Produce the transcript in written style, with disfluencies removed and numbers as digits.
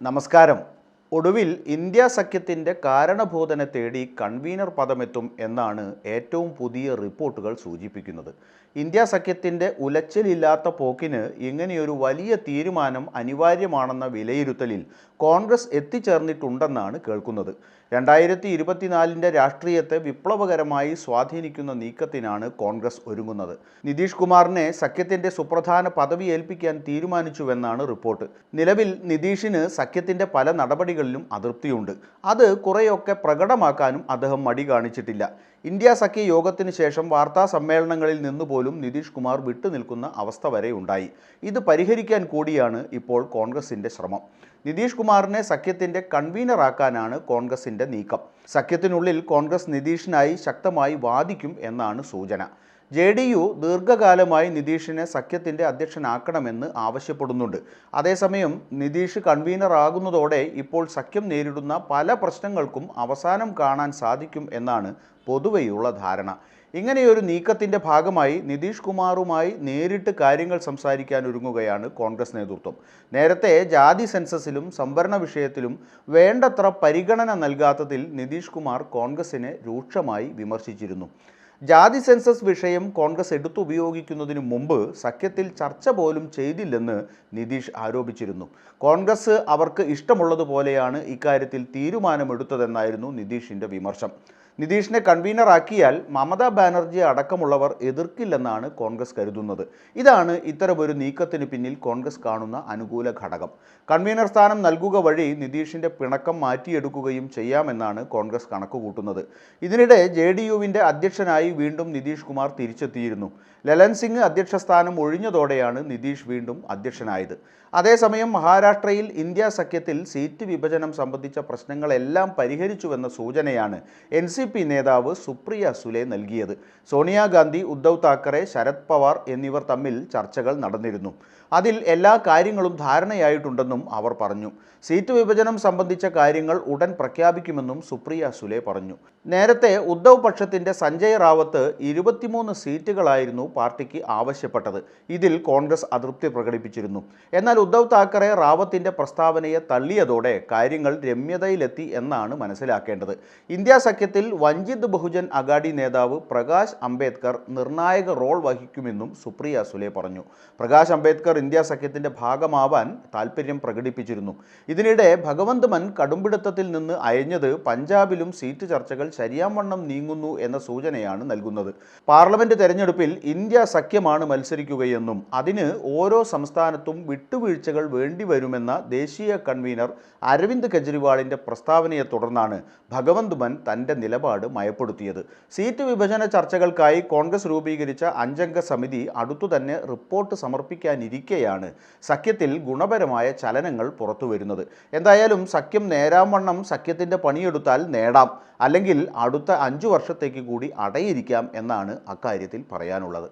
നമസ്കാരം. ഒടുവിൽ ഇന്ത്യ സഖ്യത്തിൻ്റെ കാരണഭൂതനെ തേടി കൺവീനർ പദമെത്തും എന്നാണ് ഏറ്റവും പുതിയ റിപ്പോർട്ടുകൾ സൂചിപ്പിക്കുന്നത്. ഇന്ത്യ സഖ്യത്തിൻ്റെ ഉലച്ചിലില്ലാത്ത പോക്കിന് ഇങ്ങനെയൊരു വലിയ തീരുമാനം അനിവാര്യമാണെന്ന വിലയിരുത്തലിൽ കോൺഗ്രസ് എത്തിച്ചേർന്നിട്ടുണ്ടെന്നാണ് കേൾക്കുന്നത്. 2024 രാഷ്ട്രീയത്തെ വിപ്ലവകരമായി സ്വാധീനിക്കുന്ന നീക്കത്തിനാണ് കോൺഗ്രസ് ഒരുങ്ങുന്നത്. നിതീഷ് കുമാറിനെ സഖ്യത്തിൻ്റെ സുപ്രധാന പദവി ഏൽപ്പിക്കാൻ തീരുമാനിച്ചുവെന്നാണ് റിപ്പോർട്ട്. നിലവിൽ നിതീഷിന് സഖ്യത്തിൻ്റെ പല നടപടികളിലും അതൃപ്തിയുണ്ട്. അത് കുറേയൊക്കെ പ്രകടമാക്കാനും അദ്ദേഹം മടി കാണിച്ചിട്ടില്ല. ഇന്ത്യ സഖ്യ യോഗത്തിന് ശേഷം വാർത്താ സമ്മേളനങ്ങളിൽ നിന്നുപോലും നിതീഷ് കുമാർ വിട്ടുനിൽക്കുന്ന അവസ്ഥ വരെ ഉണ്ടായി. ഇത് പരിഹരിക്കാൻ കൂടിയാണ് ഇപ്പോൾ കോൺഗ്രസിൻ്റെ ശ്രമം. നിതീഷ് കുമാറിനെ സഖ്യത്തിൻ്റെ കൺവീനറാക്കാനാണ് കോൺഗ്രസിൻ്റെ നീക്കം. സഖ്യത്തിനുള്ളിൽ കോൺഗ്രസ് നിതീഷിനായി ശക്തമായി വാദിക്കും എന്നാണ് സൂചന. JDU ദീർഘകാലമായി നിതീഷിനെ സഖ്യത്തിൻ്റെ അധ്യക്ഷനാക്കണമെന്ന് ആവശ്യപ്പെടുന്നുണ്ട്. അതേസമയം നിതീഷ് കൺവീനറാകുന്നതോടെ ഇപ്പോൾ സഖ്യം നേരിടുന്ന പല പ്രശ്നങ്ങൾക്കും അവസാനം കാണാൻ സാധിക്കും എന്നാണ് പൊതുവെയുള്ള ധാരണ. ഇങ്ങനെയൊരു നീക്കത്തിൻ്റെ ഭാഗമായി നിതീഷ് കുമാറുമായി നേരിട്ട് കാര്യങ്ങൾ സംസാരിക്കാൻ ഒരുങ്ങുകയാണ് കോൺഗ്രസ് നേതൃത്വം. നേരത്തെ ജാതി സെൻസസിലും സംവരണ വിഷയത്തിലും വേണ്ടത്ര പരിഗണന നൽകാത്തതിൽ നിതീഷ് കുമാർ കോൺഗ്രസിനെ രൂക്ഷമായി വിമർശിച്ചിരുന്നു. ജാതി സെൻസസ് വിഷയം കോൺഗ്രസ് എടുത്തുപയോഗിക്കുന്നതിന് മുമ്പ് സഖ്യത്തിൽ ചർച്ച പോലും ചെയ്തില്ലെന്ന് നിതീഷ് ആരോപിച്ചിരുന്നു. കോൺഗ്രസ് അവർക്ക് ഇഷ്ടമുള്ളതുപോലെയാണ് ഇക്കാര്യത്തിൽ തീരുമാനമെടുത്തതെന്നായിരുന്നു നിതീഷിൻ്റെ വിമർശം. നിതീഷിനെ കൺവീനറാക്കിയാൽ മമതാ ബാനർജി അടക്കമുള്ളവർ എതിർക്കില്ലെന്നാണ് കോൺഗ്രസ് കരുതുന്നത്. ഇതാണ് ഇത്തരമൊരു നീക്കത്തിന് പിന്നിൽ കോൺഗ്രസ് കാണുന്ന അനുകൂല ഘടകം. കൺവീനർ സ്ഥാനം നൽകുക വഴി നിതീഷിൻ്റെ പിണക്കം മാറ്റിയെടുക്കുകയും ചെയ്യാമെന്നാണ് കോൺഗ്രസ് കണക്കുകൂട്ടുന്നത്. ഇതിനിടെ JDUവിൻ്റെ അധ്യക്ഷനായി വീണ്ടും നിതീഷ് കുമാർ തിരിച്ചെത്തിയിരുന്നു. ലലൻ സിംഗ് അധ്യക്ഷ സ്ഥാനം ഒഴിഞ്ഞതോടെയാണ് നിതീഷ് വീണ്ടും അധ്യക്ഷനായത്. അതേസമയം മഹാരാഷ്ട്രയിൽ ഇന്ത്യ സഖ്യത്തിൽ സീറ്റ് വിഭജനം സംബന്ധിച്ച പ്രശ്നങ്ങളെല്ലാം പരിഹരിച്ചുവെന്ന സൂചനയാണ് NCP നേതാവ് സുപ്രിയ സുലെ നൽകിയത്. സോണിയാഗാന്ധി, ഉദ്ധവ് താക്കറെ, ശരത് പവാർ എന്നിവർ തമ്മിൽ ചർച്ചകൾ നടന്നിരുന്നു. അതിൽ എല്ലാ കാര്യങ്ങളും ധാരണയായിട്ടുണ്ടെന്നും അവർ പറഞ്ഞു. സീറ്റ് വിഭജനം സംബന്ധിച്ച കാര്യങ്ങൾ ഉടൻ പ്രഖ്യാപിക്കുമെന്നും സുപ്രിയ സുലെ പറഞ്ഞു. നേരത്തെ ഉദ്ധവ് പക്ഷത്തിൻ്റെ സഞ്ജയ് റാവത്ത് 23 സീറ്റുകളായിരുന്നു പാർട്ടിക്ക് ആവശ്യപ്പെട്ടത്. ഇതിൽ കോൺഗ്രസ് അതൃപ്തി പ്രകടിപ്പിച്ചിരുന്നു. എന്നാൽ ഉദ്ധവ് താക്കറെ റാവത്തിൻ്റെ പ്രസ്താവനയെ തള്ളിയതോടെ കാര്യങ്ങൾ രമ്യതയിലെത്തി എന്നാണ് മനസ്സിലാക്കേണ്ടത്. ഇന്ത്യ സഖ്യത്തിൽ വഞ്ചിത് ബഹുജൻ അഗാഡി നേതാവ് പ്രകാശ് അംബേദ്കർ നിർണായക റോൾ വഹിക്കുമെന്നും സുപ്രിയ സുലെ പറഞ്ഞു. പ്രകാശ് അംബേദ്കർ ഇന്ത്യ സഖ്യത്തിൻ്റെ ഭാഗമാവാൻ താൽപ്പര്യം പ്രകടിപ്പിച്ചിരുന്നു. ഇതിനിടെ ഭഗവന്ത് മാൻ കടുംപിടുത്തത്തിൽ നിന്ന് അയഞ്ഞത് പഞ്ചാബിലും സീറ്റ് ചർച്ചകൾ ശരിയാവണ്ണം നീങ്ങുന്നു എന്ന സൂചനയാണ് നൽകുന്നത്. പാർലമെന്റ് തെരഞ്ഞെടുപ്പിൽ ഇന്ത്യ സഖ്യമാണ് മത്സരിക്കുകയെന്നും അതിന് ഓരോ സംസ്ഥാനത്തും വിട്ടുവീഴ്ചകൾ വേണ്ടിവരുമെന്ന ദേശീയ കൺവീനർ അരവിന്ദ് കെജ്രിവാളിൻ്റെ പ്രസ്താവനയെ തുടർന്നാണ് ഭഗവന്ത് മാൻ തൻ്റെ നിലപാട് മയപ്പെടുത്തിയത്. സീറ്റ് വിഭജന ചർച്ചകൾക്കായി കോൺഗ്രസ് രൂപീകരിച്ച 5-അംഗ സമിതി അടുത്തുതന്നെ റിപ്പോർട്ട് സമർപ്പിക്കാനിരിക്കെയാണ് സഖ്യത്തിൽ ഗുണപരമായ ചലനങ്ങൾ പുറത്തുവരുന്നത്. എന്തായാലും സഖ്യം നേരാംവണ്ണം സഖ്യത്തിൻ്റെ പണിയെടുത്താൽ നേടാം, അല്ലെങ്കിൽ അടുത്ത 5 വർഷത്തേക്ക് കൂടി അടയിരിക്കാം എന്നാണ് അക്കാര്യത്തിൽ പറയാനുള്ളത്.